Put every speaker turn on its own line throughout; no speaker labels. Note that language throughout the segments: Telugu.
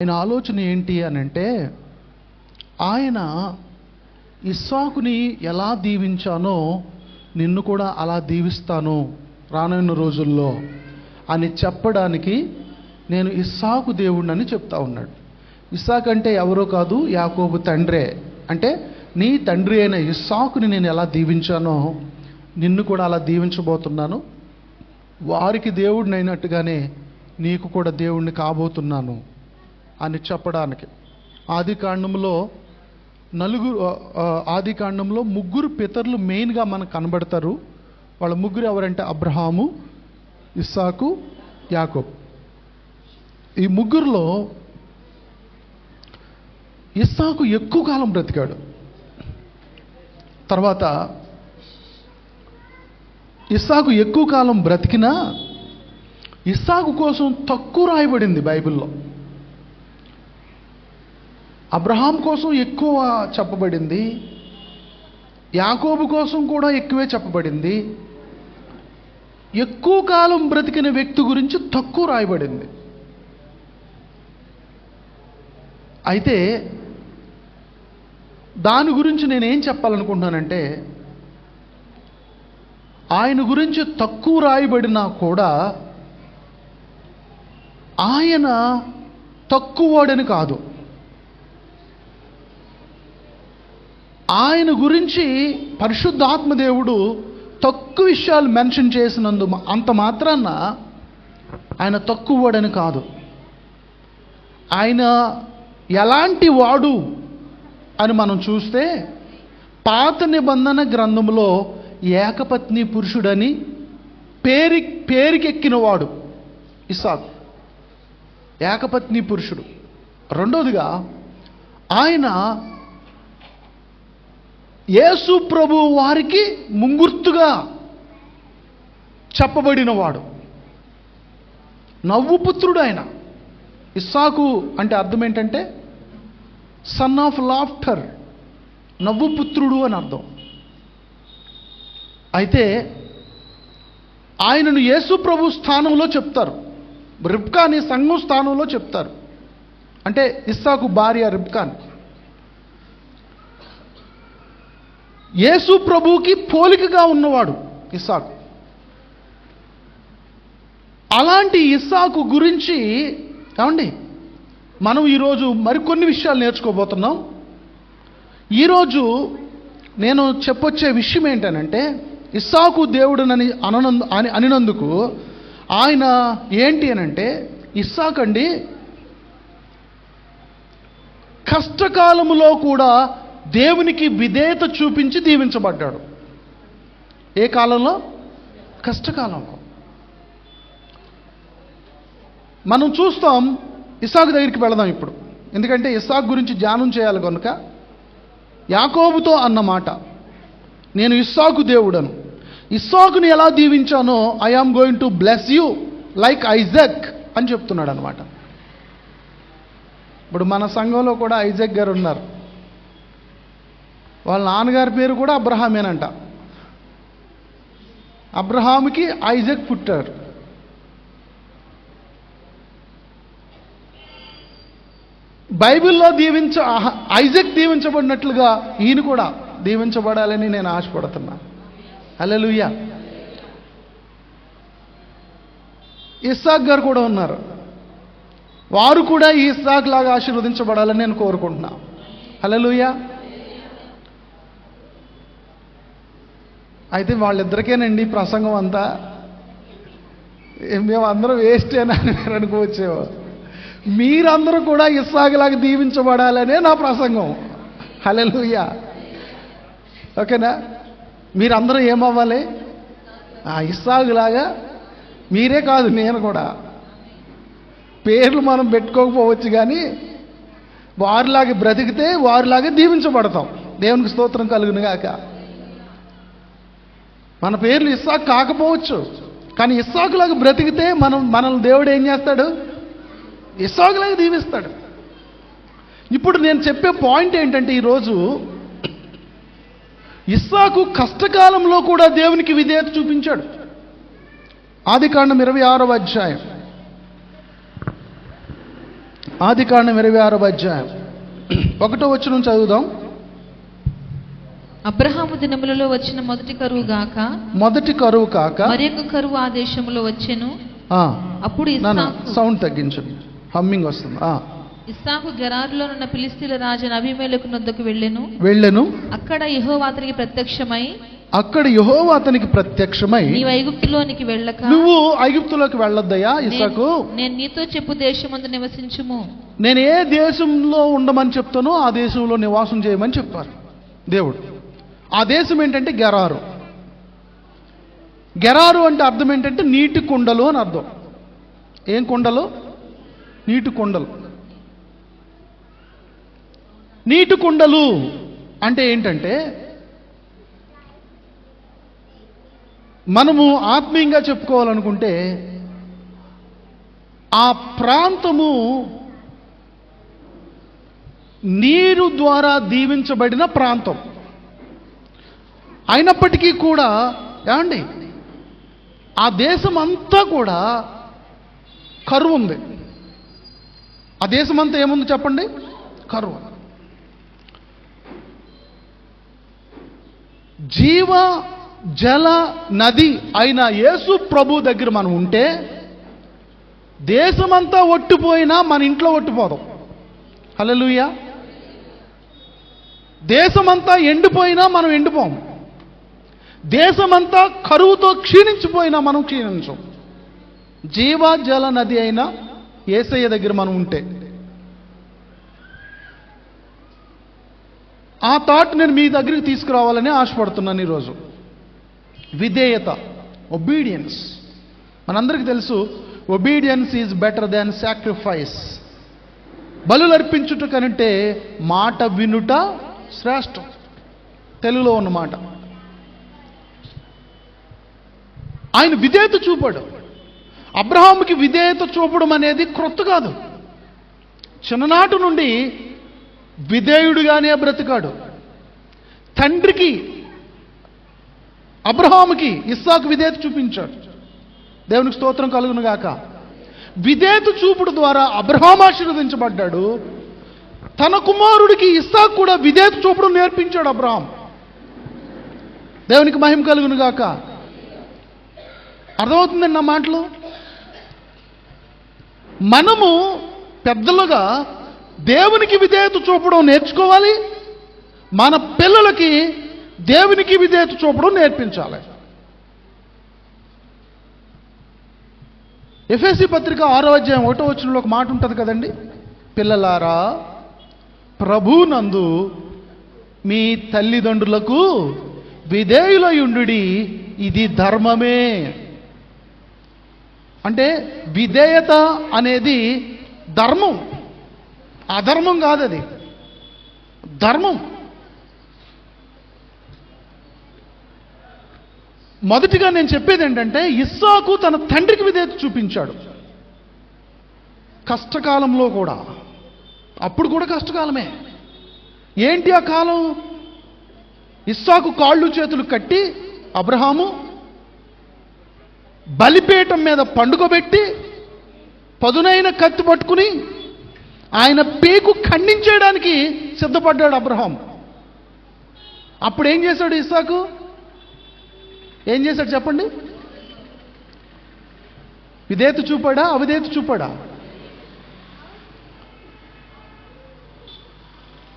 ఆయన ఆలోచన ఏంటి అని అంటే, ఆయన ఇస్సాకుని ఎలా దీవించానో నిన్ను కూడా అలా దీవిస్తాను రానున్న రోజుల్లో అని చెప్పడానికి నేను ఇస్సాకు దేవుడిని చెప్తా ఉన్నాడు. ఇస్సాకు అంటే ఎవరో కాదు, యాకోబు తండ్రే. అంటే నీ తండ్రి అయిన ఇస్సాకుని నేను ఎలా దీవించానో నిన్ను కూడా అలా దీవించబోతున్నాను. వారికి దేవుడిని అయినట్టుగానే నీకు కూడా దేవుడిని కాబోతున్నాను అని చెప్పడానికి. ఆదికాండంలో ముగ్గురు పితరులు మెయిన్గా మనకు కనబడతారు. వాళ్ళ ముగ్గురు ఎవరంటే అబ్రహాము, ఇస్సాకు, యాకోబు. ఈ ముగ్గురులో ఇస్సాకు ఎక్కువ కాలం బ్రతికాడు. తర్వాత ఇస్సాకు ఎక్కువ కాలం బ్రతికినా ఇస్సాకు కోసం తక్కువ రాయబడింది బైబిల్లో. అబ్రహాం కోసం ఎక్కువ చెప్పబడింది, యాకోబు కోసం కూడా ఎక్కువే చెప్పబడింది. ఎక్కువ కాలం బ్రతికిన వ్యక్తి గురించి తక్కువ రాయబడింది. అయితే దాని గురించి నేనేం చెప్పాలనుకుంటున్నానంటే, ఆయన గురించి తక్కువ రాయబడినా కూడా ఆయన తక్కువవాడని కాదు. ఆయన గురించి పరిశుద్ధాత్మదేవుడు తక్కువ విషయాలు మెన్షన్ చేసినందు అంత మాత్రాన ఆయన తక్కువవాడని కాదు. ఆయన ఎలాంటి వాడు అని మనం చూస్తే, పాత నిబంధన గ్రంథంలో ఏకపత్ని పురుషుడని పేరుకెక్కిన వాడు ఇస్సాకు, ఏకపత్ని పురుషుడు. రెండోదిగా ఆయన యేసు ప్రభు వారికి ముంగుర్తుగా చెప్పబడినవాడు, నవ్వుపుత్రుడు ఆయన. ఇస్సాకు అంటే అర్థం ఏంటంటే సన్ ఆఫ్ లాఫ్టర్, నవ్వుపుత్రుడు అని అర్థం. అయితే ఆయనను యేసు ప్రభు స్థానంలో చెప్తారు, రిబ్కాని సంఘం స్థానంలో చెప్తారు. అంటే ఇస్సాకు భార్య రిబ్కాని యేసు ప్రభువుకి పోలికగా ఉన్నవాడు ఇస్సాకు. అలాంటి ఇస్సాకు గురించి ఏమండి మనం ఈరోజు మరికొన్ని విషయాలు నేర్చుకోబోతున్నాం. ఈరోజు నేను చెప్పొచ్చే విషయం ఏంటనంటే, ఇస్సాకు దేవుడునని అనినందుకు ఆయన ఏంటి అనంటే, ఇస్సాకు అండి కష్టకాలములో కూడా దేవునికి విధేయత చూపించి దీవించబడ్డాడు. ఏ కాలంలో? కష్టకాలంలో. మనం చూస్తాం. ఇస్సాకు దగ్గరికి వెళదాం ఇప్పుడు, ఎందుకంటే ఇస్సాకు గురించి ధ్యానం చేయాలి కనుక. యాకోబుతో అన్నమాట, నేను ఇస్సాకు దేవుడను, ఇస్సాకుని ఎలా దీవించానో I am going to bless you like Isaac అని చెప్తున్నాడు అనమాట. ఇప్పుడు మన సంఘంలో కూడా ఐజాక్ గారు ఉన్నారు. వాళ్ళ నాన్నగారి పేరు కూడా అబ్రహామేనంట. అబ్రహాముకి ఐజాక్ పుట్టారు. బైబిల్లో ఐజాక్ దీవించబడినట్లుగా ఈయన కూడా దీవించబడాలని నేను ఆశపడుతున్నా. హల్లెలూయా. ఇస్సాక్ గారు కూడా ఉన్నారు. వారు కూడా ఈ ఇస్సాక్ లాగా ఆశీర్వదించబడాలని నేను కోరుకుంటున్నా. హల్లెలూయా. అయితే వాళ్ళిద్దరికేనండి ప్రసంగం అంతా. మేము అందరం వేస్టేనా అని మీరు అనుకోవచ్చేమో. మీరందరూ కూడా ఇస్సాకులాగా దీవించబడాలనే నా ప్రసంగం. హల్లెలూయా. ఓకేనా? మీరందరూ ఏమవ్వాలి? ఇస్సాకులాగా. మీరే కాదు, నేను కూడా. పేర్లు మనం పెట్టుకోకపోవచ్చు, కానీ వారిలాగా బ్రతికితే వారిలాగా దీవించబడతాం. దేవునికి స్తోత్రం కలుగును గాక. మన పేర్లు ఇస్సాకు కాకపోవచ్చు, కానీ ఇస్సాకులాగా బ్రతికితే మనల్ని దేవుడు ఏం చేస్తాడు? ఇస్సాకులాగా దీవిస్తాడు. ఇప్పుడు నేను చెప్పే పాయింట్ ఏంటంటే, ఈరోజు ఇస్సాకు కష్టకాలంలో కూడా దేవునికి విధేయత చూపించాడు. ఆదికాండం 26వ అధ్యాయం ఆదికాండం 26వ అధ్యాయం 1వ వచనం చదువుదాం.
అబ్రహాము దినములలో వచ్చిన మొదటి కరువు కాక మరొక కరువు ఆ దేశములో వచ్చెను. అప్పుడు
సౌండ్ తగ్గించండి, హమ్మింగ్ వస్తుంది.
ఇస్సాకు గెరారులో ఉన్న ఫిలిష్తీయుల రాజు అబీమెలెకు నొద్దకు వెళ్ళెను. అక్కడ యెహోవా అతనికి ప్రత్యక్షమై నీవు ఐగుప్తులోనికి వెళ్ళక,
నువ్వు ఐగుప్తులోకి వెళ్ళొద్దయ్యా ఇస్సాకు,
నేను నీతో చెప్పు దేశమందు నివసించుము.
నేను ఏ దేశంలో ఉండమని చెప్తానో ఆ దేశంలో నివాసం చేయమని చెప్పారు దేవుడు. ఆ దేశం ఏంటంటే గెరారు. గెరారు అంటే అర్థం ఏంటంటే నీటి కుండలు అని అర్థం. ఏం కుండలు? నీటి కుండలు. నీటి కుండలు అంటే ఏంటంటే, మనము ఆత్మీయంగా చెప్పుకోవాలనుకుంటే ఆ ప్రాంతము నీరు ద్వారా దీవించబడిన ప్రాంతం అయినప్పటికీ కూడా ఏమండి, ఆ దేశం అంతా కూడా కరువు ఉంది. ఆ దేశం అంతా ఏముంది చెప్పండి? కరువు. జీవ జల నది అయిన యేసు ప్రభు దగ్గర మనం ఉంటే దేశమంతా ఒట్టిపోయినా మన ఇంట్లో ఒట్టిపోదాం. హల్లెలూయా. దేశమంతా ఎండిపోయినా మనం ఎండిపోం. దేశమంతా కరువుతో క్షీణించిపోయినా మనం క్షీణించం. జీవ జల నది అయిన యేసయ్య దగ్గర మనం ఉంటే. ఆ థాట్ నేను మీ దగ్గరికి తీసుకురావాలని ఆశపడుతున్నాను ఈరోజు. విధేయత, ఒబీడియన్స్. మనందరికీ తెలుసు, obedience is better than sacrifice. బలులు అర్పించుట కంటే మాట వినుట శ్రేష్టం. తెలుగులో ఉన్నమాట. ఆయన విధేయత చూపాడు. అబ్రహాముకి విధేయత చూపడం అనేది క్రొత్త కాదు. చిన్ననాటి నుండి విధేయుడిగానే బ్రతికాడు. తండ్రికి అబ్రహాముకి ఇస్సాకు విధేయత చూపించాడు. దేవునికి స్తోత్రం కలుగును గాక. విధేయత చూపుడు ద్వారా అబ్రహాము ఆశీర్వదించబడ్డాడు. తన కుమారుడికి ఇస్సాకు కూడా విధేయత చూపడం నేర్పించాడు అబ్రహాం. దేవునికి మహిమ కలుగును గాక. అర్థమవుతుందండి నా మాటలు? మనము పెద్దలుగా దేవునికి విధేయత చూపడం నేర్చుకోవాలి. మన పిల్లలకి దేవునికి విధేయత చూపడం నేర్పించాలి. ఎఫెసీ పత్రిక 6వ అధ్యాయం 1వ వచనంలో ఒక మాట ఉంటుంది కదండి. పిల్లలారా, ప్రభునందు మీ తల్లిదండ్రులకు విధేయులై ఉండుడి, ఇది ధర్మమే. అంటే విధేయత అనేది ధర్మం, అధర్మం కాదు, అది ధర్మం. మొదటిగా నేను చెప్పేది ఏంటంటే, ఇస్సాకు తన తండ్రికి విధేయత చూపించాడు. కష్టకాలంలో కూడా. అప్పుడు కూడా కష్టకాలమే. ఏంటి ఆ కాలం? ఇస్సాకు కాళ్ళు చేతులు కట్టి అబ్రహాము బలిపీఠం మీద పండుకోబెట్టి పదునైన కత్తి పట్టుకుని ఆయన పేకు ఖండించేయడానికి సిద్ధపడ్డాడు అబ్రహాం. అప్పుడు ఏం చేశాడు ఇస్సాకు? ఏం చేశాడు చెప్పండి? విధేయత చూపాడా, అవిధేయత చూపాడా?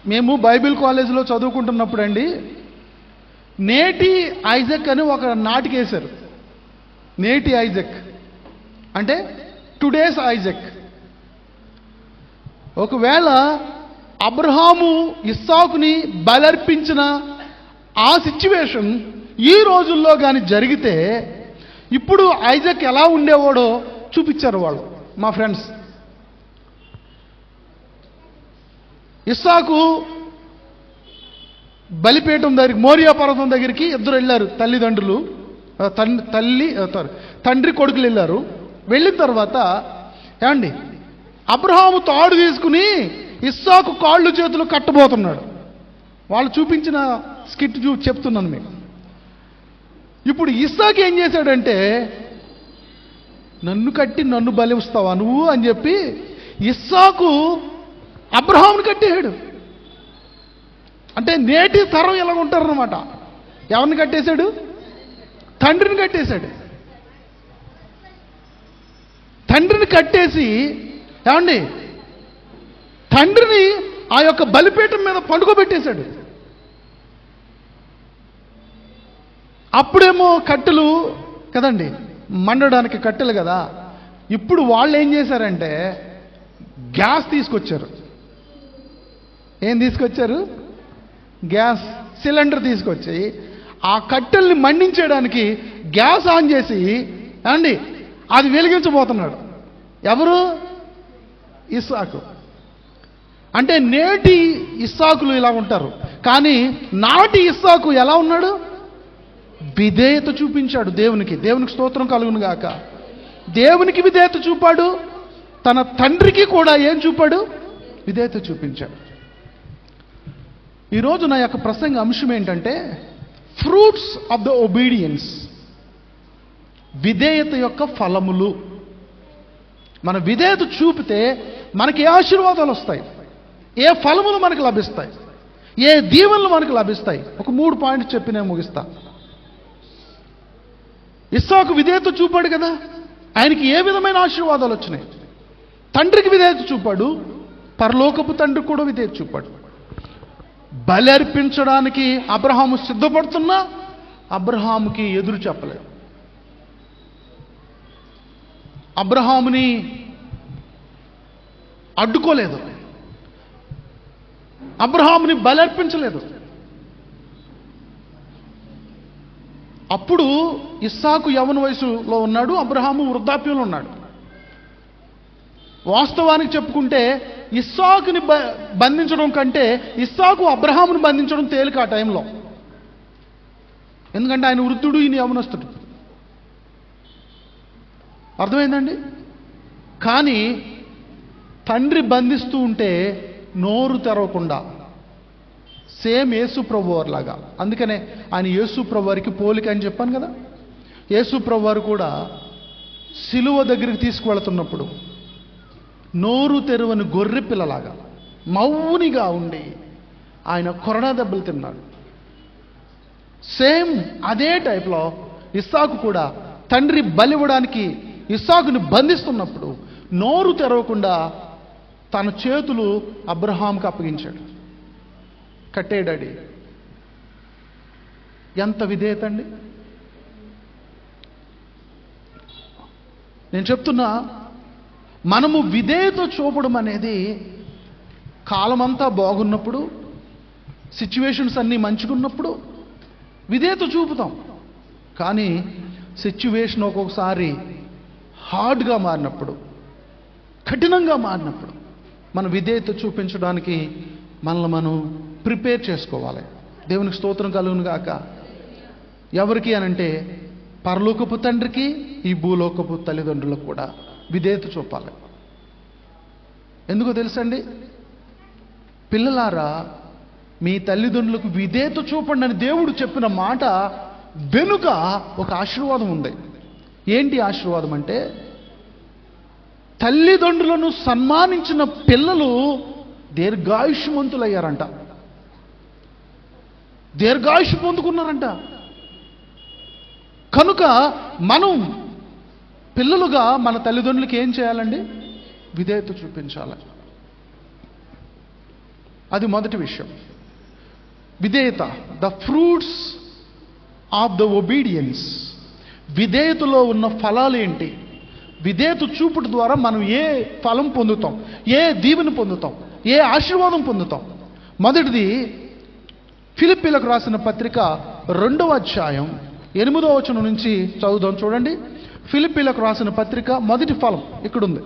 మేము బైబిల్ కాలేజీలో చదువుకుంటున్నప్పుడు అండి, నేటి ఐజక్ అని ఒక నాటిక వేశారు. నేటి ఐజక్ అంటే టుడేస్ ఐజక్. ఒకవేళ అబ్రహాము ఇస్సాకుని బలర్పించిన ఆ సిచ్యువేషన్ ఈ రోజుల్లో కానీ జరిగితే ఇప్పుడు ఐజక్ ఎలా ఉండేవాడో చూపించారు వాళ్ళు, మా ఫ్రెండ్స్. ఇస్సాకు బలిపీఠం దగ్గరికి, మోరియా పర్వతం దగ్గరికి ఇద్దరు వెళ్ళారు. తల్లిదండ్రులు, తండ్రి కొడుకులు వెళ్ళారు. వెళ్ళిన తర్వాత ఏమండి, అబ్రహాము తాడు తీసుకుని ఇస్సాకు కాళ్ళు చేతులు కట్టబోతున్నాడు. వాళ్ళు చూపించిన స్కిట్ చెప్తున్నాను మీకు. ఇప్పుడు ఇస్సాకు ఏం చేశాడంటే, నన్ను కట్టి నన్ను బలిస్తావా నువ్వు అని చెప్పి ఇస్సాకు అబ్రహాముని కట్టేశాడు. అంటే నేటి తరం ఎలా ఉంటారన్నమాట. ఎవరిని కట్టేశాడు? తండ్రిని కట్టేశాడు. తండ్రిని కట్టేసి ఏమండి తండ్రిని ఆ యొక్క బలిపీఠం మీద పండుకోబెట్టేశాడు. అప్పుడేమో కట్టెలు కదండి, మండడానికి కట్టెలు కదా. ఇప్పుడు వాళ్ళు ఏం చేశారంటే గ్యాస్ తీసుకొచ్చారు. ఏం తీసుకొచ్చారు? గ్యాస్ సిలిండర్ తీసుకొచ్చి ఆ కట్టెల్ని మండించడానికి గ్యాస్ ఆన్ చేసి అండి అది వెలిగించబోతున్నాడు. ఎవరు? ఇస్సాకు. అంటే నేటి ఇస్సాకులు ఇలా ఉంటారు, కానీ నాటి ఇస్సాకు ఎలా ఉన్నాడు? విధేయత చూపించాడు దేవునికి. దేవునికి స్తోత్రం కలుగును గాక. దేవునికి విధేయత చూపాడు, తన తండ్రికి కూడా ఏం చూపాడు? విధేయత చూపించాడు. ఈరోజు నా యొక్క ప్రసంగ అంశం ఏంటంటే ఫ్రూట్స్ ఆఫ్ ద ఒబీడియన్స్, విధేయత యొక్క ఫలములు. మన విధేయత చూపితే మనకి ఏ ఆశీర్వాదాలు వస్తాయి, ఏ ఫలములు మనకు లభిస్తాయి, ఏ దీవెనలు మనకు లభిస్తాయి. ఒక 3 పాయింట్స్ చెప్పి నేను ముగిస్తా. ఇస్సాకు విధేయత చూపాడు కదా, ఆయనకి ఏ విధమైన ఆశీర్వాదాలు వచ్చినాయి? తండ్రికి విధేయత చూపాడు, పరలోకపు తండ్రికి కూడా విధేయత చూపాడు. బలి అర్పించడానికి అబ్రహాము సిద్ధపడుతున్నా అబ్రహాముకి ఎదురు చెప్పలేదు. అబ్రహాముని అడ్డుకోలేదు, అబ్రహాముని బలి అర్పించలేదు. అప్పుడు ఇస్సాకు యవ్వన వయసులో ఉన్నాడు, అబ్రహాము వృద్ధాప్యంలో ఉన్నాడు. వాస్తవానికి చెప్పుకుంటే ఇస్సాకుని బంధించడం కంటే ఇస్సాకు అబ్రహాముని బంధించడం తేలిక ఆ టైంలో. ఎందుకంటే ఆయన వృద్ధుడు, ఈయన యవ్వనస్తుడు. అర్థమైందండి? కానీ తండ్రి బంధిస్తూ ఉంటే నోరు తెరవకుండా, సేమ్ యేసు ప్రభువారు లాగా. అందుకనే ఆయన యేసు ప్రభువారికి పోలిక అని చెప్పాను కదా. యేసు ప్రభువారు కూడా సిలువ దగ్గరికి తీసుకువెళుతున్నప్పుడు నోరు తెరువని గొర్రె పిల్లలాగా మౌనిగా ఉండి ఆయన కొరడా దెబ్బలు తిన్నాడు. సేమ్ అదే టైప్లో ఇస్సాకు కూడా తండ్రి బలివ్వడానికి ఇస్సాకుని బంధిస్తున్నప్పుడు నోరు తెరవకుండా తన చేతులు అబ్రహాంకి అప్పగించాడు. కట్టేడాడి. ఎంత విధేయత అండి! నేను చెప్తున్నా, మనము విధేయత చూపడం అనేది కాలమంతా బాగున్నప్పుడు, సిచ్యువేషన్స్ అన్నీ మంచిగున్నప్పుడు విధేయత చూపుతాం. కానీ సిచ్యువేషన్ ఒక్కొక్కసారి హార్డ్గా మారినప్పుడు, కఠినంగా మారినప్పుడు మన విధేయత చూపించడానికి మనల్ని మనం ప్రిపేర్ చేసుకోవాలి. దేవునికి స్తోత్రం కలుగును గాక. ఎవరికి అనంటే పరలోకపు తండ్రికి, ఈ భూలోకపు తల్లిదండ్రులకు కూడా విధేయత చూపాలి. ఎందుకో తెలుసండి? పిల్లలారా, మీ తల్లిదండ్రులకు విధేయత చూపండి అని దేవుడు చెప్పిన మాట వెనుక ఒక ఆశీర్వాదం ఉంది. ఏంటి ఆశీర్వాదం అంటే, తల్లిదండ్రులను సన్మానించిన పిల్లలు దీర్ఘాయుష్మంతులయ్యారంట, దీర్ఘాయుష్ పొందుకున్నారంట. కనుక మనం పిల్లలుగా మన తల్లిదండ్రులకి ఏం చేయాలండి? విధేయత చూపించాలి. అది మొదటి విషయం. విధేయత, the fruits of the obedience. విధేయతలో ఉన్న ఫలాలు ఏంటి? విధేయత చూపుట ద్వారా మనం ఏ ఫలం పొందుతాం, ఏ దీవెన పొందుతాం, ఏ ఆశీర్వాదం పొందుతాం? మొదటిది ఫిలిప్పీలకు రాసిన పత్రిక 2వ అధ్యాయం 8వ వచనం నుంచి చదువుదాం. చూడండి, ఫిలిప్పీలకు రాసిన పత్రిక మొదటి ఫలం ఇక్కడుంది.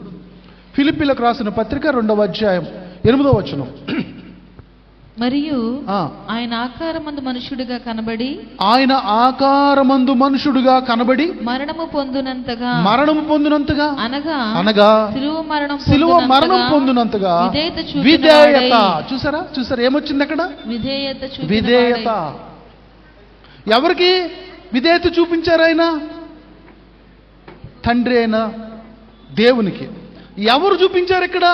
ఫిలిప్పీలకు రాసిన పత్రిక 2వ అధ్యాయం 8వ వచనం.
మరియు ఆయన ఆకారమందు మనుషుడిగా కనబడి,
ఆయన ఆకారమందు మనుషుడుగా కనబడి
మరణము పొందునంతగా
అనగా సిలువ మరణం పొందునంతగా విధేయత. చూసారా ఏమొచ్చింది అక్కడ? విధేయత. ఎవరికి విధేయత చూపించారు ఆయన? తండ్రి అయిన దేవునికి. ఎవరు చూపించారు ఇక్కడ?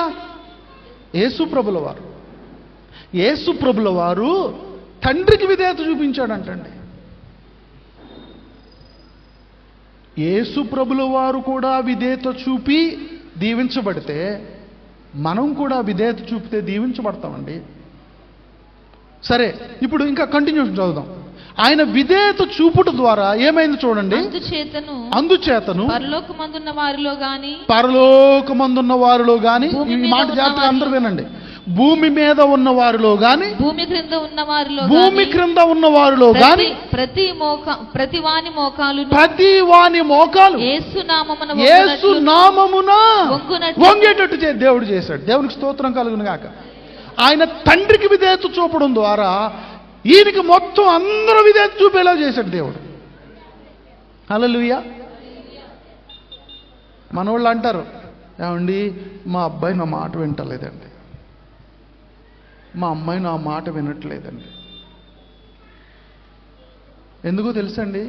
యేసు ప్రభుల వారు. యేసు ప్రభుల వారు తండ్రికి విధేయత చూపించాడంటండి. యేసు ప్రభుల వారు కూడా విధేయత చూపి దీవించబడితే మనం కూడా విధేయత చూపితే దీవించబడతామండి. సరే, ఇప్పుడు ఇంకా కంటిన్యూషన్ చదువుదాం. ఆయన విధేయత చూపుట ద్వారా ఏమైంది చూడండి. అందుచేతను
పరలోకమందున్న
వారిలో గాని ఈ మాట జాగ్రత్తగా అందరూ వినండి. భూమి మీద ఉన్న వారిలో గాని
భూమి క్రింద ఉన్న వారిలో
గాని
ప్రతి వాని మోకాలు
యేసు నామమున వంగేటట్టు దేవుడు చేశాడు. దేవునికి స్తోత్రం కలుగును గాక. ఆయన తండ్రికి విధేయత చూపడం ద్వారా ఈయనకి మొత్తం అందరూ విధేయత చూపేలా చేశాడు దేవుడు. హల్లెలూయా. మనోళ్ళు అంటారు, ఏమండి మా అబ్బాయి నా మాట వింటలేదండి, మా అమ్మాయి నా మాట వినట్లేదండి. ఎందుకో తెలుసండి,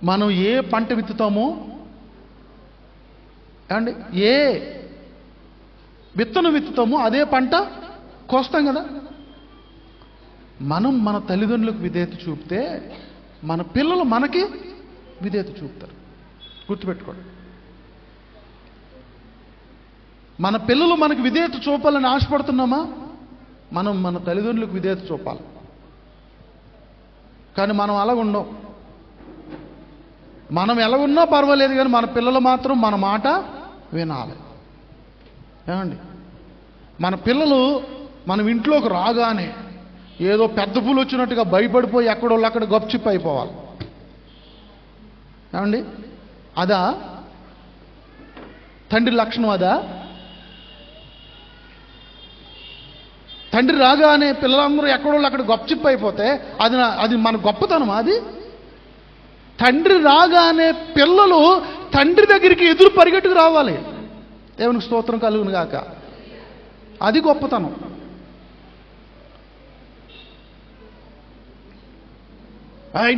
మనం ఏ పంట విత్తుతామో, ఏమండి ఏ విత్తనం విత్తుతామో అదే పంట కోస్తాం కదా. మనం మన తల్లిదండ్రులకు విధేయత చూపితే మన పిల్లలు మనకి విధేయత చూపుతారు. గుర్తుపెట్టుకోండి. మన పిల్లలు మనకు విధేయత చూపాలని ఆశపడుతున్నామా? మనం మన తల్లిదండ్రులకు విధేయత చూపాలి. కానీ మనం అలా ఉండం. మనం ఎలా ఉన్నా పర్వాలేదు, కానీ మన పిల్లలు మాత్రం మన మాట వినాలి. ఏమండి, మన పిల్లలు మనం ఇంట్లోకి రాగానే ఏదో పెద్ద పూలు వచ్చినట్టుగా భయపడిపోయి ఎక్కడోళ్ళు అక్కడ గప్చిప్ అయిపోవాలి. ఏమండి, అదా తండ్రి లక్షణం? అదా తండ్రి రాగానే పిల్లలందరూ ఎక్కడోళ్ళు అక్కడ గప్చిప్ అయిపోతే అది మన గొప్పతనం? అది తండ్రి రాగానే పిల్లలు తండ్రి దగ్గరికి ఎదురు పరిగెట్టుకు రావాలి. దేవునికి స్తోత్రం కలుగును గాక. అది గొప్పతనం.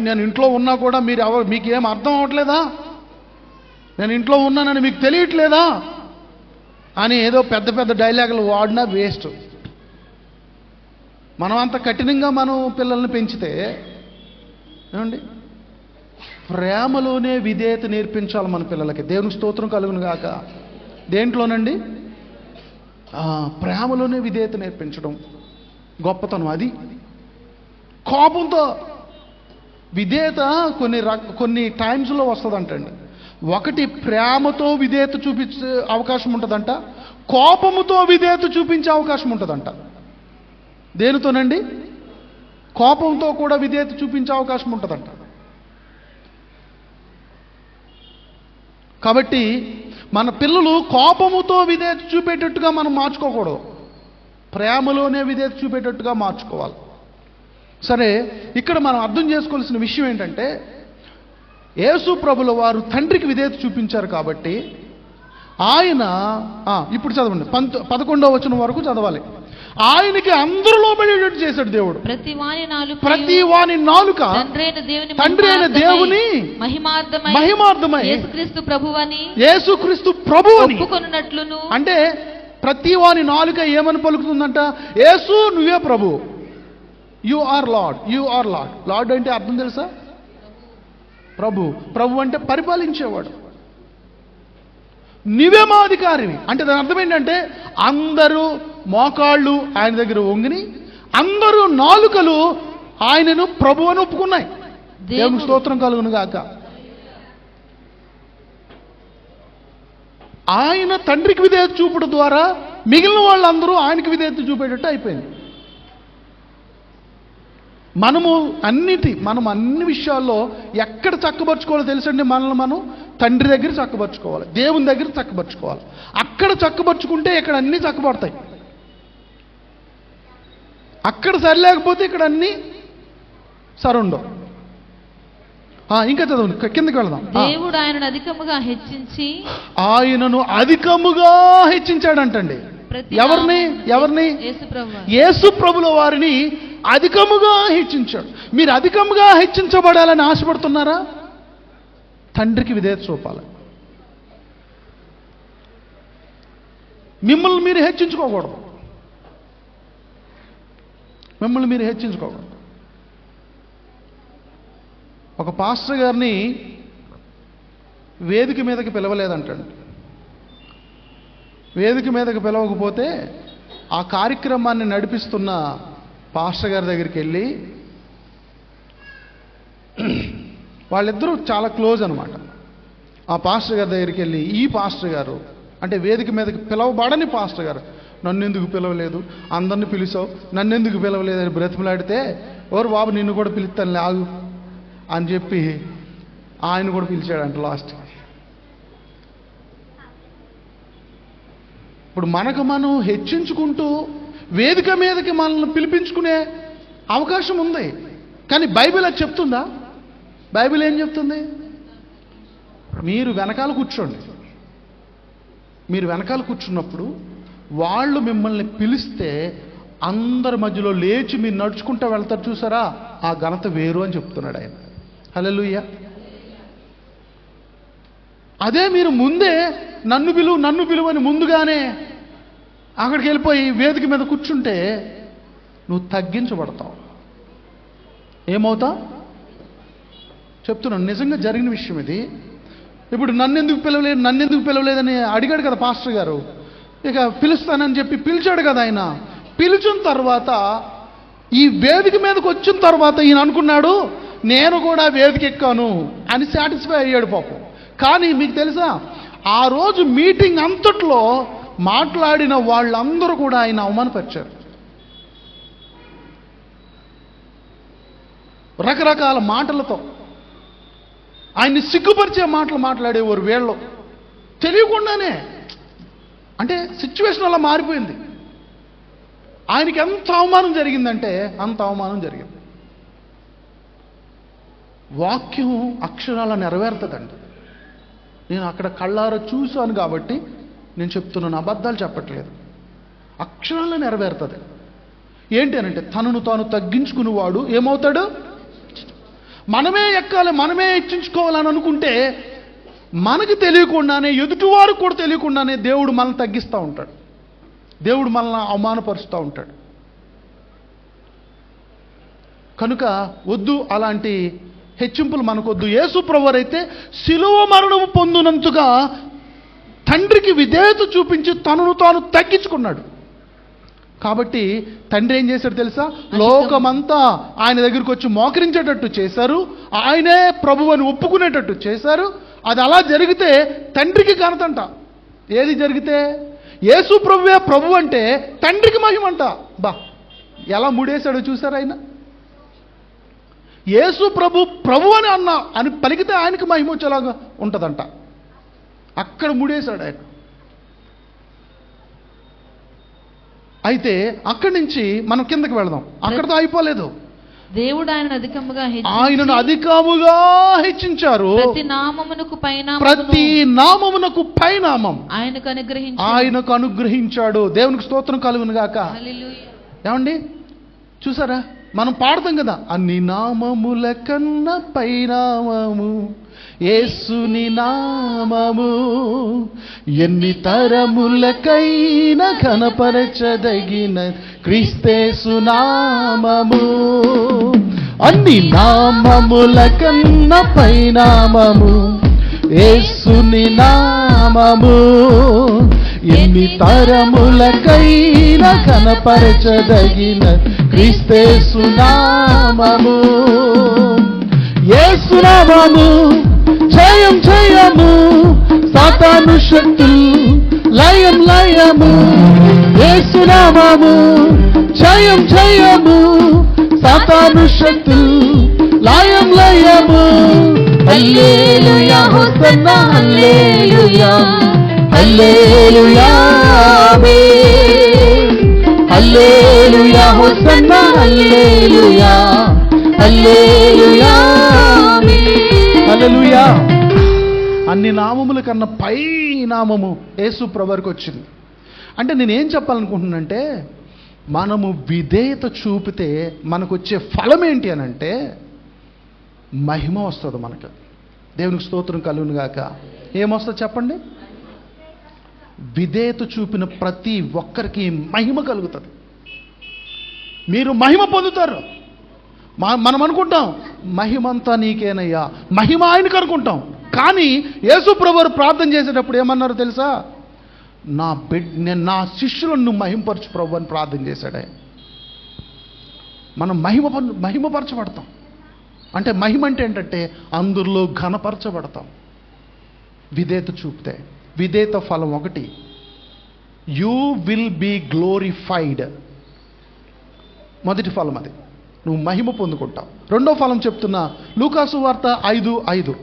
నేను ఇంట్లో ఉన్నా కూడా మీకేం అర్థం అవ్వట్లేదా, నేను ఇంట్లో ఉన్నానని మీకు తెలియట్లేదా అని ఏదో పెద్ద పెద్ద డైలాగులు వాడినా వేస్ట్. మనం అంత కఠినంగా మనం పిల్లల్ని పెంచితే ఏమండి, ప్రేమలోనే విధేయత నేర్పించాలి మన పిల్లలకి. దేవునికి స్తోత్రం కలుగును గాక. దేంట్లోనండి? ప్రేమలోనే విధేయత నేర్పించడం గొప్పతనం. అది కోపంతో విధేయత కొన్ని టైమ్స్లో వస్తుందంటండి. ఒకటి ప్రేమతో విధేయత చూపించే అవకాశం ఉంటుందంట, కోపముతో విధేయత చూపించే అవకాశం ఉంటుందంట. దేనితోనండి? కోపంతో కూడా విధేయత చూపించే అవకాశం ఉంటుందంట. కాబట్టి మన పిల్లలు కోపముతో విధేయత చూపేటట్టుగా మనం మార్చుకోకూడదు, ప్రేమలోనే విధేయత చూపేటట్టుగా మార్చుకోవాలి. సరే, ఇక్కడ మనం అర్థం చేసుకోవాల్సిన విషయం ఏంటంటే, యేసు ప్రభుల వారు తండ్రికి విధేయత చూపించారు కాబట్టి ఆయన ఇప్పుడు చదవండి 11వ వచనం వరకు చదవాలి. ఆయనకి అందరూ లోబడేటట్టు చేశాడు దేవుడు. ప్రతి వాని నాలుక తండ్రి అయిన దేవుని మహిమార్థమై యేసుక్రీస్తు ప్రభువని
ఒప్పుకొనున్నట్లును.
అంటే ప్రతి వాని నాలుక ఏమని పలుకుతుందంట? యేసు నువ్వే ప్రభు, you are lord, you are lord. Lord అంటే అర్థం తెలుసా? ప్రభు. ప్రభు అంటే పరిపాలించేవాడు. నీవే మా అధికారివి అంటే దాని అర్థం ఏంటంటే అందరూ మోకాళ్ళు ఆయన దగ్గర వంగిని, అందరూ నాలుకలు ఆయనను ప్రభు అని ఒప్పుకున్నాయి. దేవునికి స్తోత్రం కలుగును గాక. ఆయన తండ్రికి విధేయత చూపడం ద్వారా మిగిలిన వాళ్ళందరూ ఆయనకి విధేయత చూపేటట్టు అయిపోయింది. మనం అన్ని విషయాల్లో ఎక్కడ చక్కబరుచుకోవాలో తెలుసండి. మనల్ని మనం తండ్రి దగ్గర చక్కబరుచుకోవాలి, దేవుని దగ్గర చక్కబరుచుకోవాలి. అక్కడ చక్కబరుచుకుంటే ఇక్కడ అన్నీ చక్కబడతాయి. అక్కడ సరిలేకపోతే ఇక్కడ అన్నీ సరుండవు. ఇంకా చదవండి, కిందకి వెళదాం.
దేవుడు ఆయనను అధికముగా హెచ్చించి
ఆయనను అధికముగా హెచ్చించాడంటండి. ఎవరిని? యేసు ప్రభుల వారిని అధికముగా హెచ్చించాడు. మీరు అధికముగా హెచ్చించబడాలని ఆశపడుతున్నారా? తండ్రికి విధేయత చూపాలి. మిమ్మల్ని మీరు హెచ్చించుకోకూడదు. మిమ్మల్ని మీరు హెచ్చించుకోకూడదు. ఒక పాస్టర్ గారిని వేదిక మీదకి పిలవలేదంటండి. వేదిక మీదకి పిలవకపోతే ఆ కార్యక్రమాన్ని నడిపిస్తున్న పాస్టర్ గారి దగ్గరికి వెళ్ళి, వాళ్ళిద్దరూ చాలా క్లోజ్ అనమాట. ఆ పాస్టర్ గారి దగ్గరికి వెళ్ళి, ఈ పాస్టర్ గారు అంటే వేదిక మీదకి పిలవబడని పాస్టర్ గారు, నన్ను ఎందుకు పిలవలేదు, అందరిని పిలిచావు, నన్ను ఎందుకు పిలవలేదని బ్రతిమలాడితే, ఎవరు బాబు నిన్ను కూడా పిలుస్తాను ఆగు అని చెప్పి ఆయన కూడా పిలిచాడంట లాస్ట్కి. ఇప్పుడు మనకు మనం హెచ్చించుకుంటూ వేదిక మీదకి మనల్ని పిలిపించుకునే అవకాశం ఉంది. కానీ బైబిల్ అది చెప్తుందా? బైబిల్ ఏం చెప్తుంది? మీరు వెనకాల కూర్చోండి. మీరు వెనకాల కూర్చున్నప్పుడు వాళ్ళు మిమ్మల్ని పిలిస్తే అందరి మధ్యలో లేచి మీరు నడుచుకుంటూ వెళ్తారు, చూసారా? ఆ ఘనత వేరు అని చెప్తున్నాడు ఆయన. హల్లెలూయా. అదే మీరు ముందే నన్ను పిలువు అని ముందుగానే అక్కడికి వెళ్ళిపోయి వేదిక మీద కూర్చుంటే నువ్వు తగ్గించబడతావు. ఏమవుతావు చెప్తున్నాను, నిజంగా జరిగిన విషయం ఇది. ఇప్పుడు నన్నెందుకు పిలవలేదని అడిగాడు కదా పాస్టర్ గారు. ఇక పిలుస్తానని చెప్పి పిలిచాడు కదా ఆయన. పిలిచిన తర్వాత ఈ వేదిక మీదకి వచ్చిన తర్వాత ఈయన అనుకున్నాడు, నేను కూడా వేదిక ఎక్కాను అని సాటిస్ఫై అయ్యాడు పాపం. కానీ మీకు తెలుసా, ఆ రోజు మీటింగ్ అంతట్లో మాట్లాడిన వాళ్ళందరూ కూడా ఆయన అవమానపరిచారు. రకరకాల మాటలతో ఆయన్ని సిగ్గుపరిచే మాటలు మాట్లాడేవారు వీళ్ళు. తెలియకుండానే, అంటే సిచ్యువేషన్ అలా మారిపోయింది. ఆయనకి ఎంత అవమానం జరిగిందంటే అంత అవమానం జరిగింది. వాక్యం అక్షరాల నెరవేరుతుందండి. నేను అక్కడ కళ్ళారా చూశాను కాబట్టి నేను చెప్తున్నాను, అబద్ధాలు చెప్పట్లేదు. అక్షరాల్లో నెరవేరుతుంది. ఏంటి అనంటే, తనను తాను తగ్గించుకునేవాడు ఏమవుతాడు? మనమే ఎక్కాలి, మనమే హెచ్చించుకోవాలని అనుకుంటే మనకి తెలియకుండానే, ఎదుటివారు కూడా తెలియకుండానే దేవుడు మనల్ని తగ్గిస్తూ ఉంటాడు. దేవుడు మనల్ని అవమానపరుస్తూ ఉంటాడు. కనుక వద్దు, అలాంటి హెచ్చింపులు మనకొద్దు. యేసు ప్రభువారు అయితే శిలువ మరణము పొందినంతగా తండ్రికి విధేయత చూపించి తనను తాను తగ్గించుకున్నాడు. కాబట్టి తండ్రి ఏం చేశాడు తెలుసా? లోకమంతా ఆయన దగ్గరికి వచ్చి మోకరించేటట్టు చేశారు. ఆయనే ప్రభువు అని ఒప్పుకునేటట్టు చేశారు. అది అలా జరిగితే తండ్రికి ఘనతంట. ఏది జరిగితే? యేసు ప్రభువే ప్రభు అంటే తండ్రికి మహిమంట. ఎలా ముడేశాడో చూసారు ఆయన. యేసు ప్రభు అని పలికితే ఆయనకి మహిమ వచ్చేలాగా ఉంటుందంట. అక్కడ ముడేశాడు ఆయన. అయితే అక్కడి నుంచి మనం కిందకి వెళదాం. అక్కడితో అయిపోలేదు.
దేవుడు
ఆయనను అధికముగా హెచ్చించారు. ప్రతి నామమునకు పైనామం ఆయనకు అనుగ్రహించాడు. దేవునికి స్తోత్రం కలుగును గాక. ఏమండి చూసారా, మనం పాడతాం కదా, అన్ని నామముల కన్నా పైనామము యేసుని నామము, ఎన్ని తరములకైనా ఘనపరచదగిన క్రీస్తేసు నామము. అన్ని నామముల కన్నా పైనామము యేసుని నామము, ఎన్ని తరములకైనా ఘనపరచదగిన క్రీస్తేసు నామము. యేసు నామము జయం జయము, సాతాను శక్తులు లయం లయము. యేసు నామము జయం జయము, సాతాను శక్తులు లయం లయము. హల్లెలూయా హోసన్నా హల్లెలూయా హల్లెలూయా ఆమేన్. హల్లెలూయా హోసన్నా హల్లెలూయా హల్లెలూయా ఆమేన్. హల్లెలూయా. అన్ని నామముల కన్నా పై నామము యేసు ప్రభువుకి వచ్చింది. అంటే నేనేం చెప్పాలనుకుంటున్నానంటే, మనము విధేయత చూపితే మనకు వచ్చే ఫలం ఏంటి అని అంటే మహిమ వస్తుంది మనకు. దేవునికి స్తోత్రం కలుగును గాక. ఏమొస్తుంది చెప్పండి? విధేయత చూపిన ప్రతి ఒక్కరికి మహిమ కలుగుతుంది. మీరు మహిమ పొందుతారు. మనం అనుకుంటాం మహిమంతా నీకేనయ్యా, మహిమ ఆయనకు అనుకుంటాం. కానీ యేసు ప్రభువు ప్రార్థన చేసేటప్పుడు ఏమన్నారు తెలుసా? నా శిష్యులను నువ్వు మహిమపరచు ప్రభు అని ప్రార్థన చేశాడే. మనం మహిమపరచబడతాం. అంటే మహిమ అంటే ఏంటంటే అందరిలో ఘనపరచబడతాం విధేయత చూపితే. విధేయత ఫలం ఒకటి, యూ విల్ బీ గ్లోరిఫైడ్. మొదటి ఫలం అది, నువ్వు మహిమ పొందుకుంటావు. రెండో ఫలం చెప్తున్నా, లూకాసు వార్త 5:5.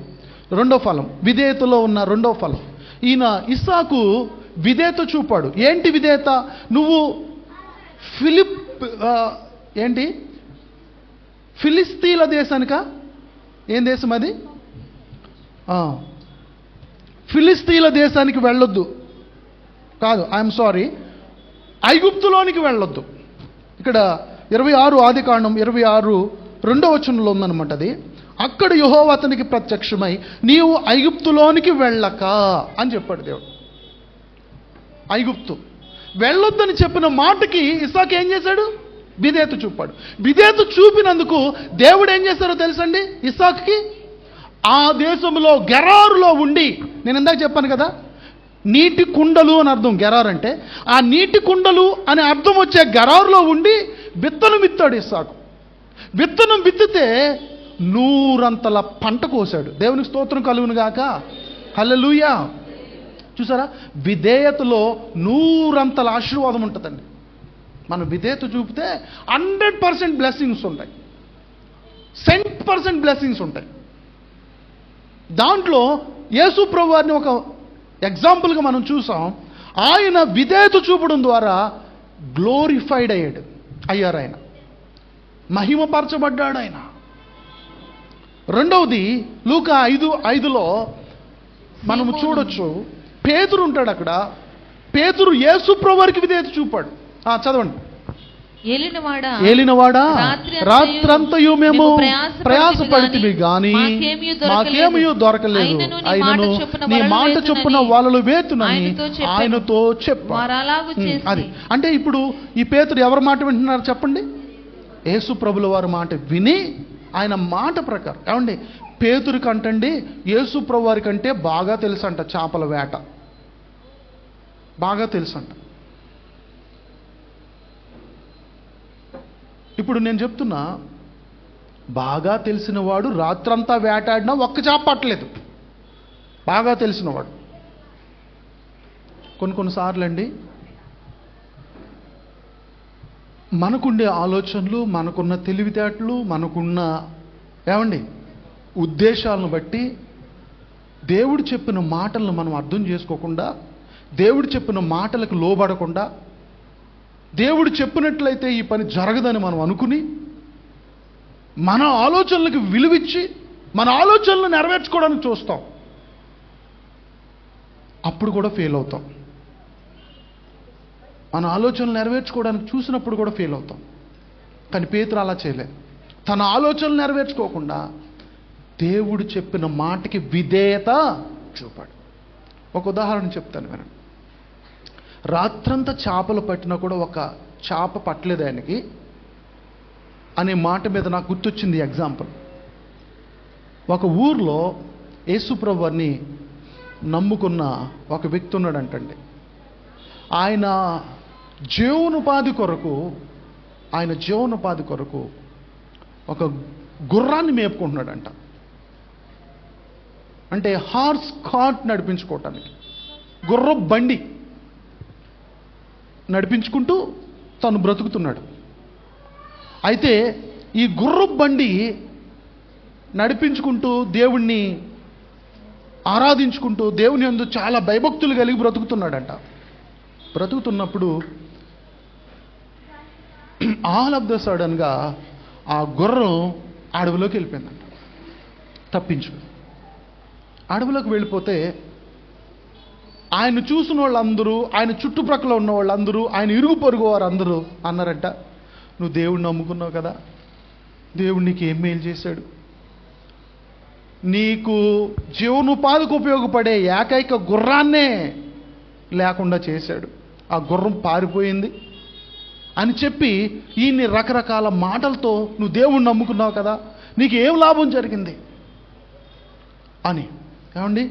రెండో ఫలం, విధేయతలో ఉన్న రెండో ఫలం. ఈయన ఇస్సాకు విధేయత చూపాడు. ఏంటి విధేయత? నువ్వు ఫిలిస్తీన్ల దేశానిక, ఏం దేశం అది? ఫిలిస్తీన్ల దేశానికి వెళ్ళొద్దు, కాదు, ఐఎమ్ సారీ, ఐగుప్తులోనికి వెళ్ళొద్దు. ఇక్కడ 26 ఆదికాండం 26:2 ఉందన్నమాట అది. అక్కడ యెహోవా అతనికి ప్రత్యక్షమై నీవు ఐగుప్తులోనికి వెళ్ళక అని చెప్పాడు దేవుడు. ఐగుప్తు వెళ్ళొద్దని చెప్పిన మాటకి ఇస్సాకు ఏం చేశాడు? విధేయత చూపాడు. విధేయత చూపినందుకు దేవుడు ఏం చేశారో తెలుసండి ఇస్సాకుకి? ఆ దేశంలో గెరారులో ఉండి, నేను ఇందాక చెప్పాను కదా నీటి కుండలు అని అర్థం గెరారు అంటే, ఆ నీటి కుండలు అనే అర్థం వచ్చే గెరారులో ఉండి విత్తనం విత్తాడు ఇస్సాకు. విత్తనం విత్తితే 100 పంట కోసాడు. దేవునికి స్తోత్రం కలుగును గాక, హల్లెలూయా. చూసారా, విధేయతలో 100 ఆశీర్వాదం ఉంటుందండి. మనం విధేయత చూపితే 100% బ్లెస్సింగ్స్ ఉంటాయి, 100% బ్లెస్సింగ్స్ ఉంటాయి. దాంట్లో యేసు ప్రభు వారిని ఒక ఎగ్జాంపుల్గా మనం చూసాం. ఆయన విధేయత చూపడం ద్వారా గ్లోరిఫైడ్ అయ్యారు, ఆయన మహిమపరచబడ్డాడు ఆయన. రెండవది లూకా 5:5 మనము చూడొచ్చు, పేతురు ఉంటాడు అక్కడ. పేతురు యేసు ప్రభు వారికి విధేయత చూపాడు. చదవండి. ఏలినవాడా రాత్రంతయు మేము ప్రయాసపడితిమి గాని మాకేమీ దొరకలేదు, ఆయనను నీ మాట చొప్పున వలలు వేతునని ఆయనతో చెప్పాడు. అది అంటే ఇప్పుడు ఈ పేతురు ఎవరి మాట వింటున్నారు చెప్పండి? యేసు ప్రభుల వారి మాట విని ఆయన మాట ప్రకారం. ఏమండి, పేతురు కంటండి యేసు ప్రభు వారి కంటే బాగా తెలుసంట చేపల వేట, బాగా తెలుసంట. ఇప్పుడు నేను చెప్తున్నా, బాగా తెలిసినవాడు రాత్రంతా వేటాడినా ఒక్క చేప పట్టలేదు. బాగా తెలిసినవాడు. కొన్నిసార్లు అండి మనకుండే ఆలోచనలు, మనకున్న తెలివితేటలు, మనకున్న ఏమండి ఉద్దేశాలను బట్టి దేవుడు చెప్పిన మాటలను మనం అర్థం చేసుకోకుండా, దేవుడు చెప్పిన మాటలకు లోబడకుండా, దేవుడు చెప్పినట్లయితే ఈ పని జరగదని మనం అనుకుని మన ఆలోచనలకు విలువిచ్చి మన ఆలోచనలు నెరవేర్చుకోవడానికి చూస్తాం. అప్పుడు కూడా ఫెయిల్ అవుతాం. మన ఆలోచనలు నెరవేర్చుకోవడానికి చూసినప్పుడు కూడా ఫెయిల్ అవుతాం. కానీ పేతురు అలా చేయలేదు. తన ఆలోచనలు నెరవేర్చుకోకుండా దేవుడు చెప్పిన మాటకి విధేయత చూపాడు. ఒక ఉదాహరణ చెప్తాను వినండి. రాత్రంతా చేపలు పట్టినా కూడా ఒక చేప పట్టలేదు ఆయనకి అనే మాట మీద నాకు గుర్తొచ్చింది ఎగ్జాంపుల్. ఒక ఊర్లో యేసుప్రభు వారిని నమ్ముకున్న ఒక వ్యక్తి ఉన్నాడంటండి. ఆయన జీవనోపాధి కొరకు ఒక గుర్రాన్ని మేపుకుంటున్నాడంట. అంటే హార్స్ కార్ట్ నడిపించుకోవటానికి గుర్రపు బండి నడిపించుకుంటూ తను బ్రతుకుతున్నాడు. అయితే ఈ గుర్రపు బండి నడిపించుకుంటూ దేవుణ్ణి ఆరాధించుకుంటూ దేవుని యందు చాలా భయభక్తులు కలిగి బ్రతుకుతున్నాడంట. బ్రతుకుతున్నప్పుడు ఆల్ ఆఫ్ ద సడన్గా ఆ గుర్రం అడవిలోకి వెళ్ళిపోయిందంట. తప్పించుకుని అడవిలోకి వెళ్ళిపోతే ఆయన చూసిన వాళ్ళందరూ, ఆయన చుట్టుప్రక్కల ఉన్న వాళ్ళందరూ, ఆయన ఇరుగు పొరుగు వారు అందరూ అన్నారంట, నువ్వు దేవుడిని నమ్ముకున్నావు కదా, దేవుడు నీకు ఏం మేలు చేశాడు? నీకు జీవనోపాధికి ఉపయోగపడే ఏకైక గుర్రాన్నే లేకుండా చేశాడు, ఆ గుర్రం పారిపోయింది అని చెప్పి ఈయన్ని రకరకాల మాటలతో నువ్వు దేవుణ్ణి నమ్ముకున్నావు కదా, నీకు ఏం లాభం జరిగింది అని. ఏమండి,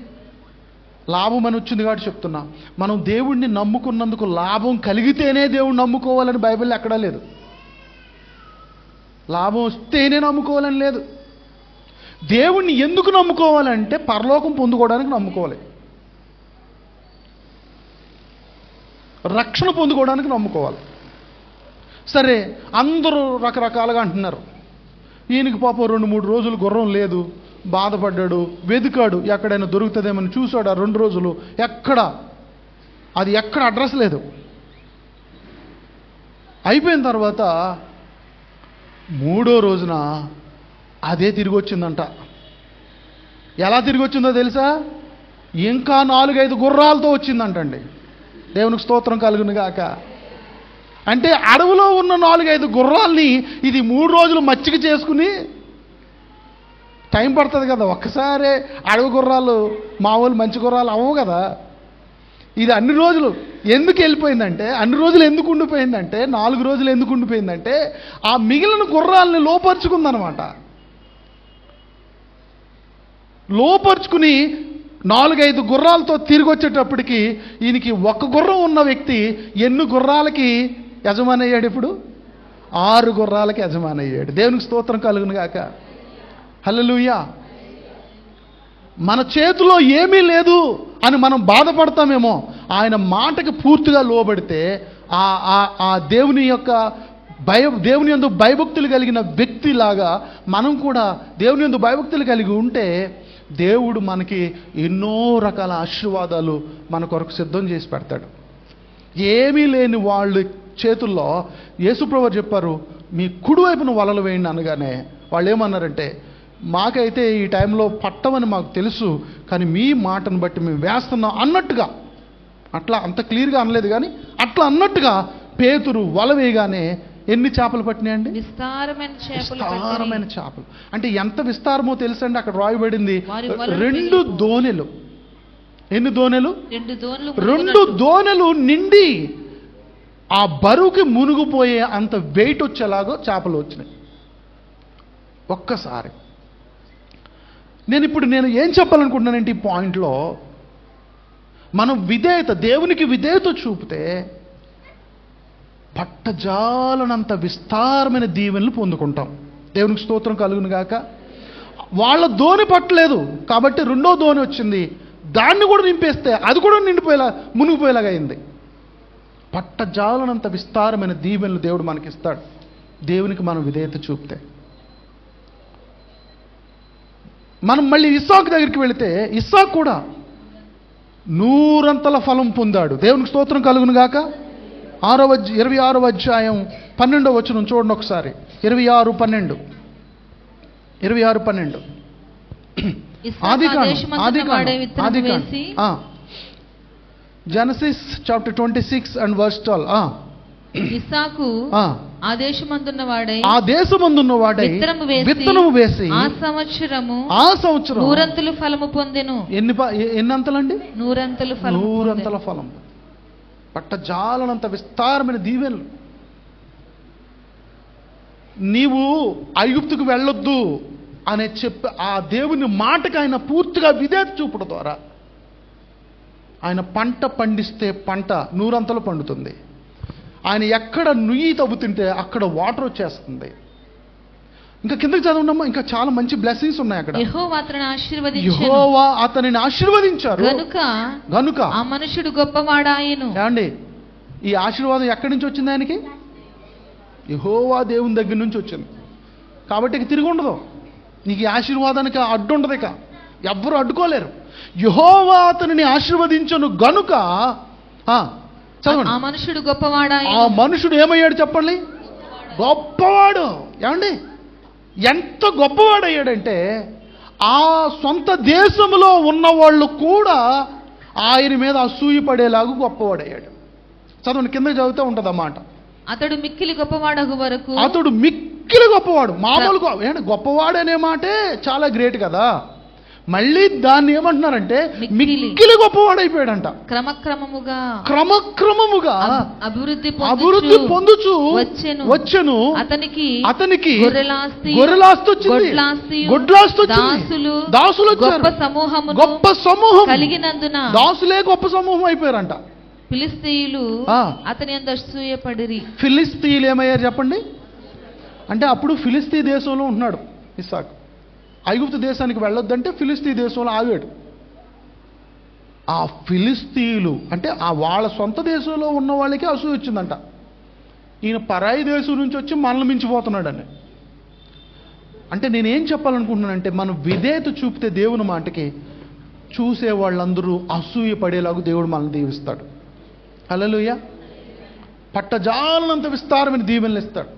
లాభం అని వచ్చింది కాబట్టి చెప్తున్నా. మనం దేవుణ్ణి నమ్ముకున్నందుకు లాభం కలిగితేనే దేవుణ్ణి నమ్ముకోవాలని బైబిల్లో ఎక్కడా లేదు. లాభం వస్తేనే నమ్ముకోవాలని లేదు. దేవుణ్ణి ఎందుకు నమ్ముకోవాలంటే పరలోకం పొందుకోవడానికి నమ్ముకోవాలి, రక్షణ పొందుకోవడానికి నమ్ముకోవాలి. సరే, అందరూ రకరకాలుగా అంటున్నారు. ఈయనకి పాపం 2-3 రోజులు గుర్రం లేదు, బాధపడ్డాడు, వెతికాడు, ఎక్కడైనా దొరుకుతుందేమని చూశాడు. ఆ 2 రోజులు ఎక్కడ అడ్రస్ లేదు. అయిపోయిన తర్వాత 3వ రోజున అదే తిరిగి వచ్చిందంట. ఎలా తిరిగి వచ్చిందో తెలుసా? ఇంకా 4-5 గుర్రాలతో వచ్చిందంటండి. దేవునికి స్తోత్రం కలుగును గాక. అంటే అడవిలో ఉన్న 4-5 గుర్రాల్ని ఇది 3 రోజులు మచ్చిక చేసుకుని, టైం పడుతుంది కదా, ఒక్కసారే అడవి గుర్రాలు మామూలు మంచి గుర్రాలు అవ్వవు కదా. ఇది అన్ని రోజులు ఎందుకు వెళ్ళిపోయిందంటే, అన్ని రోజులు ఎందుకు ఉండిపోయిందంటే, 4 రోజులు ఎందుకు ఉండిపోయిందంటే ఆ మిగిలిన గుర్రాలని లోపరుచుకుందనమాట. లోపరుచుకుని 4-5 గుర్రాలతో తిరిగి వచ్చేటప్పటికి ఈయనకి 1 గుర్రం ఉన్న వ్యక్తి ఎన్ని గుర్రాలకి యజమాని అయ్యాడు? ఇప్పుడు 6 గుర్రాలకి యజమాని అయ్యాడు. దేవునికి స్తోత్రం కలుగును గాక. హల్లెలూయా. మన చేతిలో ఏమీ లేదు అని మనం బాధపడతామేమో, ఆయన మాటకి పూర్తిగా లోబడితే ఆ దేవుని యొక్క దేవుని యందు భయభక్తులు కలిగిన వ్యక్తిలాగా మనం కూడా దేవుని యందు భయభక్తులు కలిగి ఉంటే దేవుడు మనకి ఎన్నో రకాల ఆశీర్వాదాలు మన కొరకు సిద్ధం చేసి పెడతాడు. ఏమీ లేని వాళ్ళ చేతుల్లో యేసుప్రభు చెప్పారు, మీ కుడివైపున వలలు వేయండి అనగానే వాళ్ళు ఏమన్నారంటే, మాకైతే ఈ టైంలో పట్టమని మాకు తెలుసు, కానీ మీ మాటను బట్టి మేము వేస్తున్నాం అన్నట్టుగా, అట్లా అంత క్లియర్గా అనలేదు కానీ అట్లా అన్నట్టుగా పేతురు వల వేయగానే ఎన్ని చేపలు పట్టినాయండి?
విస్తారమైన
చేపలు. అంటే ఎంత విస్తారమో తెలుసండి, అక్కడ రాయబడింది 2 దోణెలు. ఎన్ని దోణెలు? 2 దోణెలు నిండి ఆ బరువుకి మునిగిపోయే అంత వెయిట్ వచ్చేలాగా చేపలు వచ్చినాయి ఒక్కసారి. నేను ఏం చెప్పాలనుకుంటున్నానంటే, ఈ పాయింట్లో మనం దేవునికి విధేయత చూపితే పట్టజాలనంత విస్తారమైన దీవెనలు పొందుకుంటాం. దేవునికి స్తోత్రం కలుగును గాక. వాళ్ళ దోణి పట్టలేదు కాబట్టి 2వ దోణి వచ్చింది, దాన్ని కూడా నింపేస్తే అది కూడా మునిగిపోయేలాగా అయింది. పట్టజాలనంత విస్తారమైన దీవెనలు దేవుడు మనకిస్తాడు, దేవునికి మనం విధేయత చూపితే. మనం మళ్ళీ ఇస్సాకు దగ్గరికి వెళితే ఇస్సాకు కూడా 100 ఫలం పొందాడు. దేవునికి స్తోత్రం కలుగును గాక. 26వ అధ్యాయం 12వ వచనం చూడండి ఒకసారి. 26:12 జెనసిస్ చాప్టర్ 26 and verse 12.
ఇస్సాకు ఆ దేశమందున్నవాడై
విత్తనము వేసి
ఆ సంవత్సరము 100 ఫలము పొందెను.
ఎన్ని అంతలండి?
100
ఫలం. పట్టజాలనంత విస్తారమైన దీవెనలు. నీవు ఐగుప్తుకు వెళ్ళొద్దు అనే చెప్పి ఆ దేవుని మాటకు ఆయన పూర్తిగా విధేయత చూపడం ద్వారా ఆయన పంట పండిస్తే పంట 100 పండుతుంది. ఆయన ఎక్కడ నుయ్యి తవ్వుతుంటే అక్కడ వాటర్ వచ్చేస్తుంది. ఇంకా కిందకి చదవమ్మా, ఇంకా చాలా మంచి బ్లెస్సింగ్స్ ఉన్నాయి అక్కడ. యెహోవా అతనిని ఆశీర్వదించారు గనుక
ఆ మనుషుడు గొప్పవాడాయెను.
ఏమండి, ఈ ఆశీర్వాదం ఎక్కడి నుంచి వచ్చింది? ఆయనకి యెహోవా దేవుని దగ్గర నుంచి వచ్చింది కాబట్టి ఇక తిరిగి ఉండదు. నీకు ఈ ఆశీర్వాదానికి అడ్డు ఉండదు, ఇక ఎవ్వరు అడ్డుకోలేరు. యెహోవా అతనిని ఆశీర్వదించను గనుక చదవండి.
ఆ మనుషుడు గొప్పవాడాయెను.
ఆ మనుషుడు ఏమయ్యాడు చెప్పండి? గొప్పవాడు. ఏమండి, ఎంత గొప్పవాడయ్యాడంటే ఆ సొంత దేశంలో ఉన్నవాళ్ళు కూడా ఆయన మీద అసూయ పడేలాగా గొప్పవాడయ్యాడు. చదవండి, కింద చదివితే ఉంటుంది అన్నమాట.
అతడు మిక్కిలి గొప్పవాడగు వరకు.
అతడు మిక్కిలి గొప్పవాడు. మామూలుగా గొప్పవాడు అనే మాటే చాలా గ్రేట్ కదా. మళ్ళీ దాన్ని ఏమంటున్నారంటే మిక్కిలి గొప్పవాడైపోయాడంట. క్రమక్రమముగా అభివృద్ధి పొందుచు వచ్చెను. అతనికి గొర్రెలాస్తి వచ్చింది, గొడ్లాస్తి వచ్చింది, దాసులు వచ్చారు, గొప్ప సమూహం కలిగినందున దాసులే గొప్ప సమూహం అయిపోయారంట.
ఫిలిస్తీయులు అతని యందు అసూయపడిరి.
ఫిలిస్తీయులు ఏమయ్యారు చెప్పండి? అంటే అప్పుడు ఫిలిస్తీ దేశంలో ఉంటున్నాడు ఇస్సాకు. ఐగుప్తు దేశానికి వెళ్ళొద్దంటే ఫిలిస్తీ దేశంలో ఆగాడు. ఆ ఫిలిస్తీయులు అంటే ఆ వాళ్ళ సొంత దేశంలో ఉన్న వాళ్ళకి అసూయ వచ్చిందంట. ఈయన పరాయి దేశం నుంచి వచ్చి మనల్ని మించిపోతున్నాడని. అంటే నేనేం చెప్పాలనుకుంటున్నానంటే, మనం విధేయత చూపితే దేవుని మాటకి చూసే వాళ్ళందరూ అసూయ పడేలాగా దేవుడు మనల్ని దీవిస్తాడు. హల్లెలూయా. పట్టజాలనంత విస్తారమైన దీవెనలు ఇస్తాడు.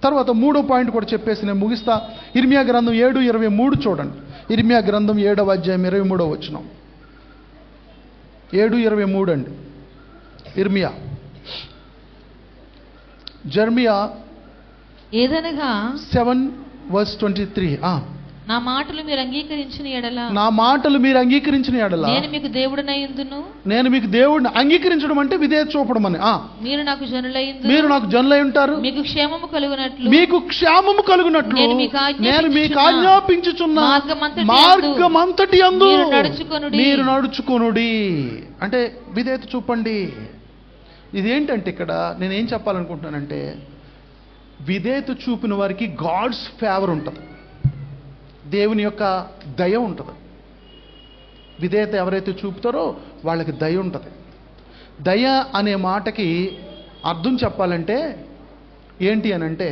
తర్వాత 3వ పాయింట్ కూడా చెప్పేసి నేను ముగిస్తా. ఇర్మియా గ్రంథం 7:23 చూడండి. ఇర్మియా గ్రంథం 7వ అధ్యాయం 23వ వచనం. 7:23 అండి. జెర్మియా
ఏదనగా
7:23.
నా మాటలు మీరు అంగీకరించిన ఎడల నేను మీకు దేవుడినయ్యుందును.
నేను మీకు దేవుడిని అంగీకరించడం అంటే విధేయత చూపడం అని.
మీరు నాకు జనులై ఉంటారు. మీకు క్షేమము కలుగునట్లు నేను మీకు ఆజ్ఞాపించుచున్న
మార్గమంతటి యందు మీరు నడుచుకొనుడి. అంటే విధేయత చూపండి. ఇదేంటంటే ఇక్కడ నేనేం చెప్పాలనుకుంటున్నానంటే, విధేయత చూపిన వారికి గాడ్స్ ఫేవర్ ఉంటుంది, దేవుని యొక్క దయ ఉంటుంది. విధేయత ఎవరైతే చూపుతారో వాళ్ళకి దయ ఉంటుంది. దయ అనే మాటకి అర్థం చెప్పాలంటే ఏంటి అనంటే,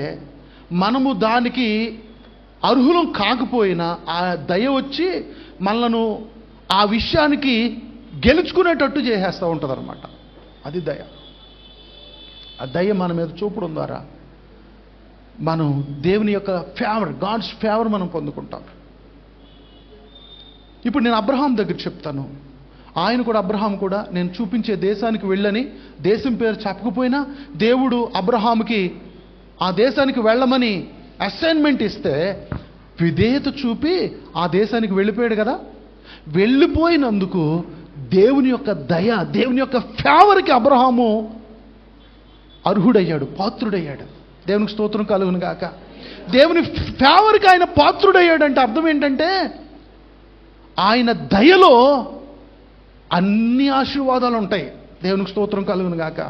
మనము దానికి అర్హులం కాకపోయినా ఆ దయ వచ్చి మనలను ఆ విషయానికి గెలుచుకునేటట్టు చేసేస్తూ ఉంటుంది అనమాట. అది దయ. ఆ దయ మన మీద చూపడం ద్వారా మనం దేవుని యొక్క ఫేవర్, గాడ్స్ ఫేవర్ మనం పొందుకుంటాం. ఇప్పుడు నేను అబ్రహాం దగ్గర చెప్తాను. అబ్రహాం కూడా నేను చూపించే దేశానికి వెళ్ళని, దేశం పేరు చెప్పకపోయినా దేవుడు అబ్రహాంకి ఆ దేశానికి వెళ్ళమని అసైన్మెంట్ ఇస్తే విధేయత చూపి ఆ దేశానికి వెళ్ళిపోయాడు కదా. వెళ్ళిపోయినందుకు దేవుని యొక్క దయ, దేవుని యొక్క ఫేవర్కి అబ్రహాము అర్హుడయ్యాడు, పాత్రుడయ్యాడు. దేవునికి స్తోత్రం కలుగును గాక. దేవుని ఫేవర్కి ఆయన పాత్రుడయ్యాడంటే అర్థం ఏంటంటే, ఆయన దయలో అన్ని ఆశీర్వాదాలు ఉంటాయి. దేవునికి స్తోత్రం కలుగును గాక.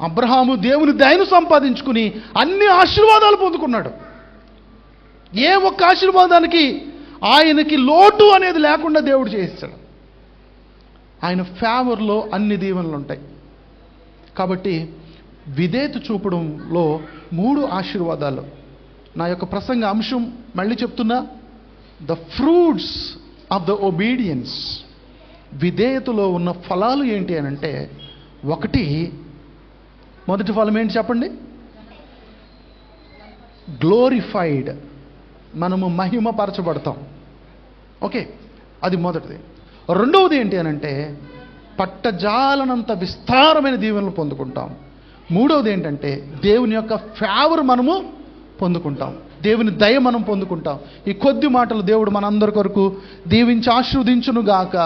అబ్రహాము దేవుని దయను సంపాదించుకుని అన్ని ఆశీర్వాదాలు పొందుకున్నాడు. ఏ ఒక్క ఆశీర్వాదానికి ఆయనకి లోటు అనేది లేకుండా దేవుడు చేయిస్తాడు. ఆయన ఫేవర్లో అన్ని దీవెనలు ఉంటాయి. కాబట్టి విధేయత చూపడంలో 3 ఆశీర్వాదాలు. నా యొక్క ప్రసంగ అంశం మళ్ళీ చెప్తున్నా, the fruits of the obedience. విధేయతలో ఉన్న ఫలాలు ఏంటి అని అంటే, మొదటి ఫలం ఏంటి చెప్పండి? గ్లోరిఫైడ్. మనము మహిమపరచబడతాం. ఓకే, అది మొదటిది. రెండవది ఏంటి అని అంటే, పట్టజాలనంత విస్తారమైన దీవెనలు పొందుకుంటాం. మూడవది ఏంటంటే, దేవుని యొక్క ఫేవర్ మనము పొందుకుంటాం, దేవుని దయ మనం పొందుకుంటాం. ఈ కొద్ది మాటలు దేవుడు మనందరి కొరకు దీవించి ఆశీర్వదించునుగాక.